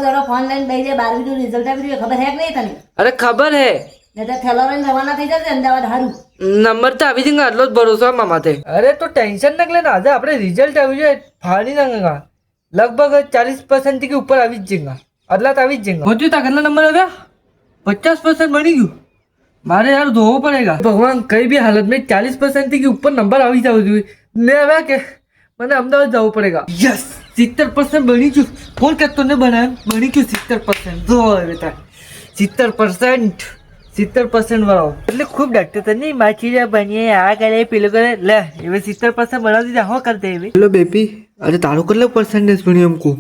દાડો ફોન લઈને બેસી જાય 12મી નું રિઝલ્ટ આવ્યું ખબર હે કે નહીં તને? અરે ખબર હે ને તો થેલો લઈને રવાના થઈ જશે અમદાવાદ હારું. નંબર તો આવી જંગા આટલો જ ભરોસો મારા માથે. અરે તો ટેન્શન ના લે ને આજે આપણે રિઝલ્ટ આવ્યું છે ફાડી નાખેગા લગભગ 40% થી ઉપર આવી જ જંગા આટલા તો આવી જ જંગા પહોંચ્યું તા કેટલા નંબર આવ્યા 50% બની ગયું મારે યાર ધોવો પડેગા ભગવાન કઈ બી હાલત में 40% થી ઉપર નંબર આવી જવો જોઈએ ને હવે કે મને અમદાવાદ જવું પડેગા યસ 70% બની ગયું કોણ કહેતો ને બનાવ બની ગયું 70% જો બેટા 70% વાળો એટલે ખૂબ ડાક્ટર તો નહીં માછી બનીએ આ કરે પેલું કરે લે હવે 70% બનાવી દીધા હો કરતે હવે હેલો બેબી અરે તારો કેટલો પર્સન્ટેજ ભણ્યો हमको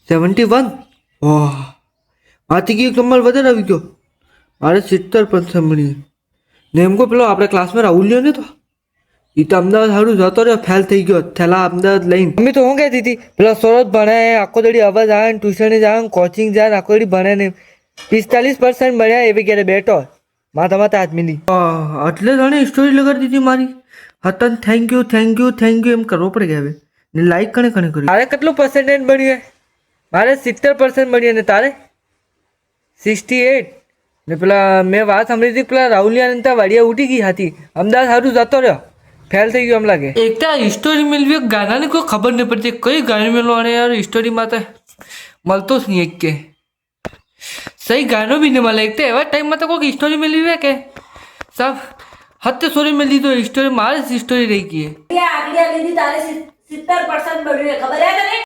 71 વાહ આથી કે એક નંબર વધારે આવી ગયો મારે 70% ભણી ને એમ પેલો આપણે ક્લાસમાં રાહુલ લ્યો ને તો એ તો અમદાવાદ સારું જતો રહ્યો ફેલ થઈ ગયો થેલા અમદાવાદ લઈને મમ્મી તો હું કહેતી હતી પેલા સોરત ભણે આખો દડી અવાજ આવે ને ટ્યુશને જાય કોચિંગ જાય આખો દડી ભણે ને 45% મળ્યા એવી ક્યારે બેઠો માથા માથા હાથ મિલી એટલે જાણે સ્ટોરી લગાડી દીધી મારી હતન થેન્ક યુ એમ કરવો પડે હવે ને લાઈક કણે કર્યું તારે કેટલું પર્સન્ટેજ બન્યું મારે 70% બન્યું ને તારે 68 ને પેલા મેં વાત સાંભળી હતી પેલા રાહુલિયા ત્યાં વાડિયા ઉઠી ગઈ હતી અમદાવાદ સારું જતો રહ્યો ફેલ થઈ ગયો એમ લાગે એક તો હિસ્ટોરી મેળવી ગાનાની કોઈ ખબર નહીં પડતી કઈ ગાણી મેળવવાની યાર હિસ્ટોરીમાં તો મળતો જ નહીં એક કે સહી ગાનો બી નહીં મળે એક તો એવા ટાઈમમાં તો કોઈ હિસ્ટોરી મેળવી કે સાબ હત્તે સોરી મેં લીધો હિસ્ટોરી મારે જ હિસ્ટોરી રહી ગઈ આગળ લીધી તારે 70% બન્યું ખબર હે તને?